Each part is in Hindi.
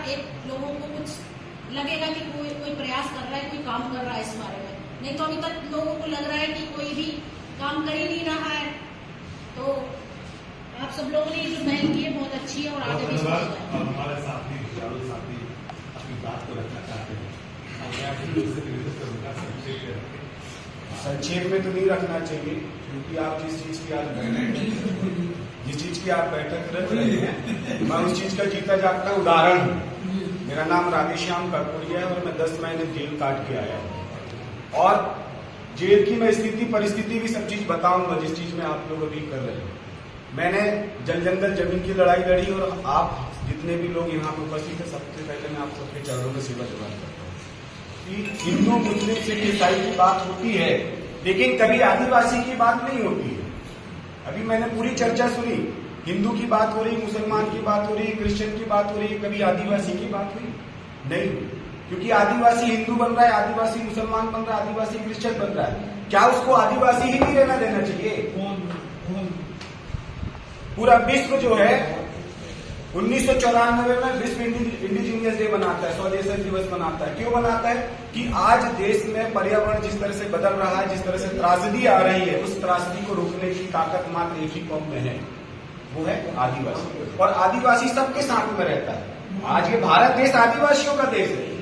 एक लोगों को कुछ लगेगा कि कोई प्रयास कर रहा है, कोई काम कर रहा है इस बारे में। नहीं तो अभी तक लोगों को लग रहा है कि कोई भी काम कर ही नहीं रहा है। तो आप सब लोगों ने जो पहल की है बहुत अच्छी है और आगे भी हमारे साथी अपनी बात को रखना चाहते हैं। संक्षेप में तो नहीं रखना चाहिए, क्योंकि आप जिस चीज की आज बैठक रख रहे हैं, मैं उस चीज का जीता जागता उदाहरण हूँ। मेरा नाम राधेश्याम कर्पूरिया है और मैं 10 महीने जेल काट के आया हूँ। और जेल की मैं स्थिति परिस्थिति भी सब चीज बताऊंगा जिस चीज में आप लोग अभी कर रहे हैं। मैंने जल जंगल जमीन की लड़ाई लड़ी और आप जितने भी लोग यहाँ पे उपस्थित है, सबसे पहले मैं आप सबके चरणों में सेवा जवाब करता हूँ कि हिंदू मुस्लिम सिख ईसाई की बात होती है, लेकिन कभी आदिवासी की बात नहीं होती है। अभी मैंने पूरी चर्चा सुनी, हिंदू की बात हो रही, मुसलमान की बात हो रही, क्रिश्चियन की बात हो रही, कभी आदिवासी की बात हुई नहीं। क्योंकि आदिवासी हिंदू बन रहा है, आदिवासी मुसलमान बन रहा है, आदिवासी क्रिश्चियन बन रहा है। क्या उसको आदिवासी ही नहीं रहना देना चाहिए? पूरा विश्व जो है 1994 में विश्व इंडिजीनियस डे मनाता है, स्वदेशी दिवस मनाता है। क्यों मनाता है? कि आज देश में पर्यावरण जिस तरह से बदल रहा है, जिस तरह से त्रासदी आ रही है, उस त्रासदी को रोकने की ताकत मात्र एक ही कौम में है, वो है आदिवासी। और आदिवासी सबके साथ में रहता है। आज ये भारत देश आदिवासियों का देश है।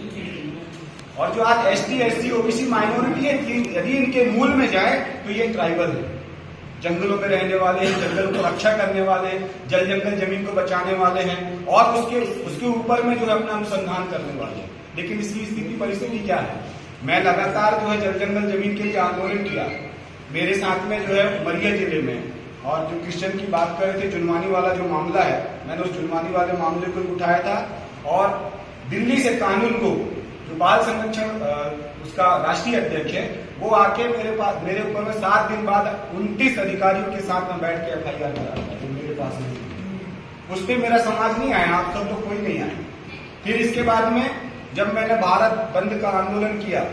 और जो आज ST SC OBC माइनॉरिटी है, यदि इनके मूल में जाए तो ये ट्राइबल है, जंगलों में रहने वाले हैं, जंगलों को रक्षा करने वाले हैं, जल जंगल जमीन को बचाने वाले हैं और उसके ऊपर में जो है अपना अनुसंधान करने वाले हैं। लेकिन इसकी स्थिति परिस्थिति क्या है? मैं लगातार जो है जल जंगल जमीन के लिए आंदोलन किया। मेरे साथ में जो है उमरिया जिले में, और जो क्रिश्चियन की बात कर रहे थे, जुनवानी वाला जो मामला है, मैंने उस जुनवानी वाले मामले को उठाया था और दिल्ली से कानून को, जो बाल संरक्षण उसका राष्ट्रीय अध्यक्ष है, वो आके मेरे ऊपर में 7 दिन बाद 29 अधिकारियों के साथ में बैठ के FIR करा, जो मेरे पास नहीं। उस पर मेरा समाज नहीं आया, आप सब लोग कोई नहीं आए। फिर इसके बाद में जब मैंने भारत बंद का आंदोलन किया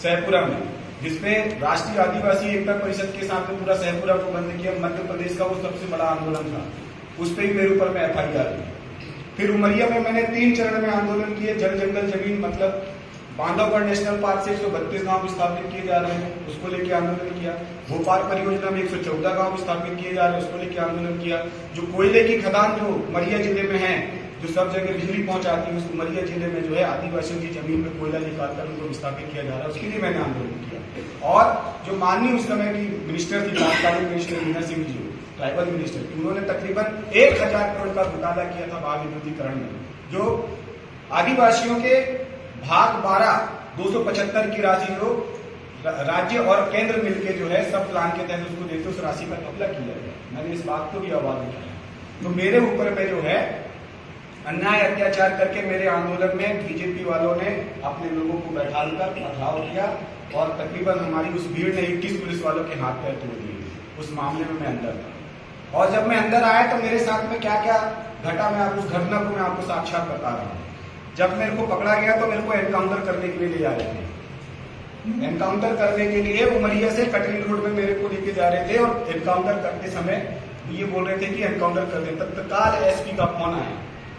सहपुरा में, जिसपे राष्ट्रीय आदिवासी एकता परिषद के साथ में पूरा सहपुरा को बंद किया, मध्य प्रदेश का वो सबसे बड़ा आंदोलन था, उस पर भी मेरे ऊपर में FIR हुई। फिर उमरिया में मैंने 3 चरण में आंदोलन किए। जल जंगल जमीन मतलब बांधवगढ़ नेशनल पार्क से 132 गांव स्थापित किए जा रहे हैं, उसको लेके आंदोलन किया। भोपाल परियोजना में 114 गांव स्थापित किए जा रहे हैं, उसको लेके आंदोलन किया। जो कोयले की खदान जो उमरिया जिले में है, जो सब जगह बिजली पहुंचाती है, उस उमरिया जिले में जो है आदिवासियों की जमीन में कोयला निकालकर उनको विस्थापित किया जा रहा है, उसके लिए मैंने आंदोलन किया। और जो माननीय उस समय की मिनिस्टर थी, तत्कालीन minister Meena Singh ji, tribal minister, उन्होंने तकरीबन 1000 करोड़ का घोटाला किया था बाल विद्युतीकरण में, जो आदिवासियों के भाग 12 275 की राशि जो राज्य और केंद्र मिलके जो है सब प्लान के तहत उसको देते, उस राशि का कब्जा किया गया। मैंने इस बात को भी आवाज उठाया। तो मेरे ऊपर में जो है अन्याय अत्याचार करके मेरे आंदोलन में बीजेपी वालों ने अपने लोगों को बैठाकर पथराव किया और तकरीबन हमारी उस भीड़ ने 21 पुलिस वालों के हाथ पैर तोड़ दिए। उस मामले में मैं अंदर था और जब मैं अंदर आया तो मेरे साथ में क्या क्या घटा, मैं उस घटना को मैं आपको साक्षात बता रहा हूँ। जब मेरे को पकड़ा गया तो मेरे को एनकाउंटर करने के लिए ले जा रहे थे। एनकाउंटर करने के लिए उमरिया से कटरी रोड में मेरे को लेके जा रहे थे और एनकाउंटर करते समय ये बोल रहे थे कि एनकाउंटर कर दे। तत्काल SP का फोन आया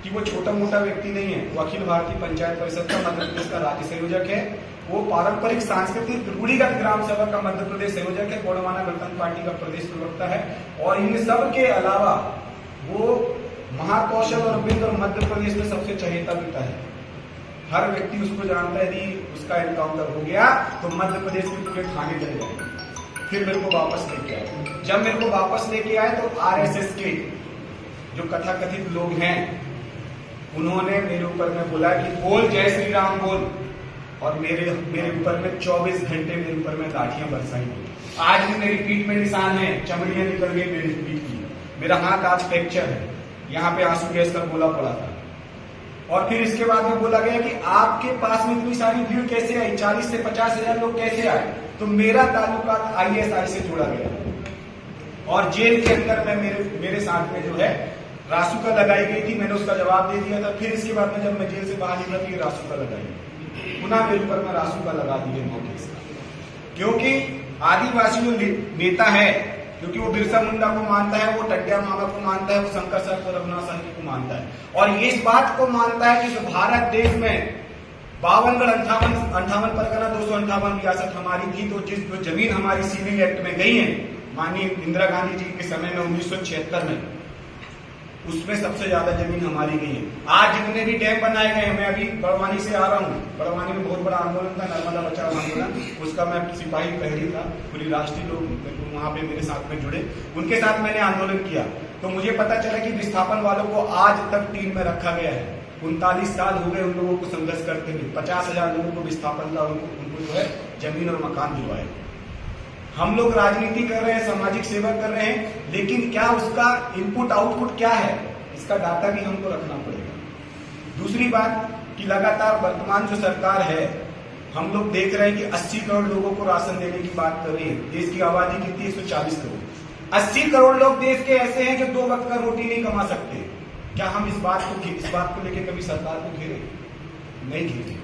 कि वो छोटा मोटा व्यक्ति नहीं है, वो अखिल भारतीय पंचायत परिषद का मध्य प्रदेश का राज्य संयोजक है, वो पारंपरिक सांस्कृतिक रूढ़िगत ग्राम सभा का मध्य प्रदेश संयोजक है, गोंडवाना गणतंत्र पार्टी का प्रदेश प्रवक्ता है और इन सब के अलावा वो महाकौशल और बिंद और मध्य प्रदेश में सबसे चहेता पिता है। हर व्यक्ति उसको जानता है। यदि उसका एनकाउंटर हो गया तो मध्य प्रदेश के पूरे थाने चले जाएंगे। फिर मेरे को वापस लेके आए। जब मेरे को वापस लेके आए तो RSS के जो कथाकथित लोग हैं उन्होंने मेरे ऊपर में बोला कि बोल जय श्री राम बोल, और मेरे ऊपर में 24 घंटे मेरे ऊपर में लाठियां बरसाई। आज भी मेरी पीठ में निशान है, चमड़ियां निकल गई मेरी पीठ की, मेरा हाथ आज फ्रैक्चर है, यहाँ पे आंसू गैस का गोला पड़ा था। और फिर इसके बाद में बोला गया कि आपके पास में इतनी सारी भीड़ कैसे आई, 40 से 50 हजार लोग कैसे आए? तो मेरा ताल्लुकात ISI से जोड़ा गया और जेल के अंदर में मेरे साथ में जो है रासुका लगाई गई थी। मैंने उसका जवाब दे दिया था। फिर इसके बाद में जब मैं जेल से बाहर निकला तो ये रासुका लगाई, पुनः मेरे ऊपर में रासुका लगा दी गई नोटिस, क्योंकि आदिवासी जो नेता है क्योंकि वो बिरसा मुंडा को मानता है, वो टड्या मामा को मानता है, वो शंकर सर को, रघुनाथ साहनी को मानता है, और ये इस बात को मानता है कि भारत देश में 52 अंठावन परगना 258 रियासत हमारी थी, तो जो जमीन हमारी सीलिंग एक्ट में गई है माननीय इंदिरा गांधी जी के समय में 1976 में, उसमें सबसे ज्यादा जमीन हमारी गई है। आज जितने भी डैम बनाए गए हैं, मैं अभी बड़वानी से आ रहा हूँ, बड़वानी में बहुत बड़ा आंदोलन था, नर्मदा बचाओ आंदोलन, उसका मैं सिपाही पहरी था, पूरी राष्ट्रीय लोग वहां पे मेरे साथ में जुड़े, उनके साथ मैंने आंदोलन किया, तो मुझे पता चला कि विस्थापन वालों को आज तक टीम में रखा गया है। 39 साल हो गए उन लोगों को संघर्ष करते हुए, 50,000 लोगों को विस्थापन का उनको जो है जमीन और मकान दिलवाए। हम लोग राजनीति कर रहे हैं, सामाजिक सेवा कर रहे हैं, लेकिन क्या उसका इनपुट आउटपुट क्या है, इसका डाटा भी हमको रखना पड़ेगा। दूसरी बात कि लगातार वर्तमान जो सरकार है, हम लोग देख रहे हैं कि 80 करोड़ लोगों को राशन देने की बात कर रही है। देश की आबादी कितनी है? 140 करोड़। 80 करोड़ लोग देश के ऐसे हैं जो 2 वक्त का रोटी नहीं कमा सकते। क्या हम इस बात को लेकर कभी सरकार को घेरे? नहीं घेरे।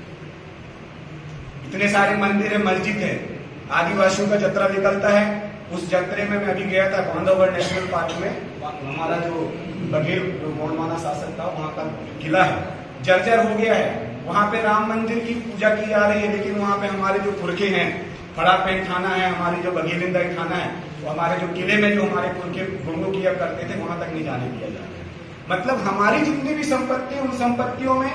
इतने सारे मंदिर है, मस्जिद है, आदिवासियों का जत्रा निकलता है, उस जत्रे में मैं अभी गया था बांधवगढ़ नेशनल पार्क में, हमारा जो बघेल गोंडवाना शासक था, वहां का किला है जर्जर हो गया है, वहां पे राम मंदिर की पूजा की जा रही है, लेकिन वहां पे हमारे जो पुरखे हैं, फड़ापेट थाना है, हमारी जो बघेलिंदाई थाना है, तो हमारे जो किले में जो हमारे पुरखे गुंडो किया करते थे, वहां तक नहीं जाने दिया जा रहा है। मतलब हमारी जितनी भी संपत्ति, उन संपत्तियों में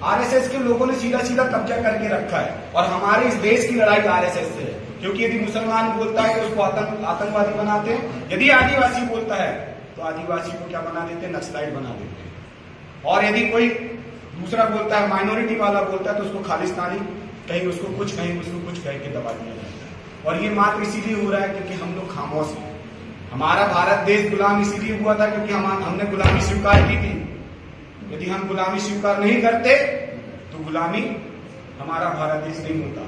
आरएसएस के लोगों ने सीधा सीधा कब्जा करके रखा है, और हमारे इस देश की लड़ाई आरएसएस से है, क्योंकि यदि मुसलमान बोलता है तो उसको आतंकवादी बनाते हैं, यदि आदिवासी बोलता है तो आदिवासी को क्या बना देते हैं? नक्सलाइट बना देते हैं, और यदि कोई दूसरा बोलता है, माइनॉरिटी वाला बोलता है, तो उसको खालिस्तानी, कहीं उसको कुछ कहीं उसको कुछ कह के दबा दिया जाता है। और ये मात्र इसीलिए हो रहा है क्योंकि हम लोग खामोश हैं। हमारा भारत देश गुलाम इसीलिए हुआ था क्योंकि हमने गुलामी स्वीकार की थी। यदि हम गुलामी स्वीकार नहीं करते तो गुलामी हमारा भारत देश नहीं होता।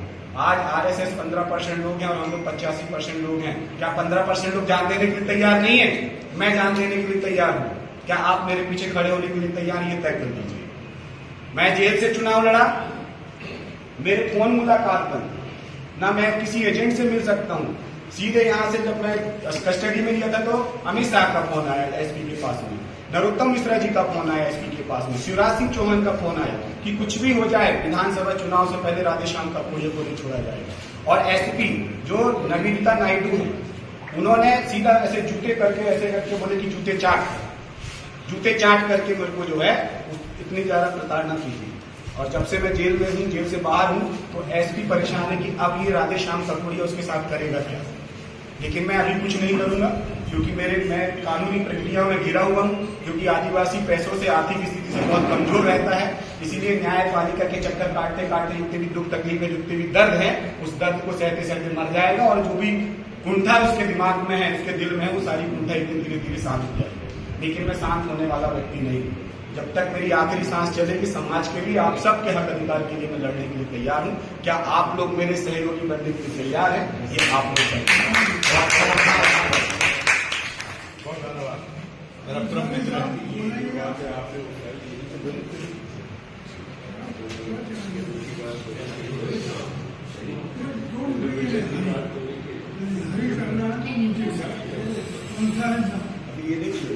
आज आरएसएस 15% लोग हैं और हम लोग 85% लोग हैं। क्या 15% लोग जान देने के लिए तैयार नहीं है? मैं जान देने के लिए तैयार हूं। क्या आप मेरे पीछे खड़े होने के लिए तैयार? ये तय कर दीजिए। मैं जेल से चुनाव लड़ा, मेरे फोन मुलाकात बंद, ना मैं किसी एजेंट से मिल सकता हूं। सीधे यहां से जब मैं कस्टडी में लिया था तो अमित शाह का फोन आया एसपी के पास में, नरोत्तम मिश्रा जी का फोन आया एसपी के पास में, शिवराज सिंह चौहान का फोन आया कि कुछ भी हो जाए विधानसभा चुनाव से पहले राधेश्याम का को नहीं छोड़ा जाएगा। और एसपी जो नमिता नायडू है, उन्होंने सीधा ऐसे जूते करके ऐसे करके बोले कि जूते चाट करके मेरे को जो है इतनी ज्यादा प्रताड़ना की थी। और जब से मैं जेल में हूँ, जेल से बाहर हूँ, तो एसपी परेशान है कि अब ये राधेश्याम कपूरिया उसके साथ करेगा क्या। लेकिन मैं अभी कुछ नहीं करूंगा क्योंकि मैं कानूनी प्रक्रिया में घिरा हुआ हूं, क्योंकि आदिवासी पैसों से, आर्थिक स्थिति से बहुत कमजोर रहता है। इसीलिए न्यायपालिका के चक्कर काटते काटते जितने भी दुख तकलीफ है, जितने भी दर्द है, उस दर्द को सहते सहते मर जाएगा, और जो भी कुंठा उसके दिमाग में है, उसके दिल में है, वो सारी कुंठा धीरे धीरे शांत हो जाएगी। लेकिन मैं शांत होने वाला व्यक्ति नहीं। जब तक मेरी आखिरी सांस चलेगी, समाज के लिए, आप सबके हक अधिकार के लिए मैं लड़ने के लिए तैयार हूं। क्या आप लोग मेरे सहयोगी बनने के लिए तैयार हैं? ये आप लोग बहुत धन्यवाद। मेरा परम मित्र ये देखिए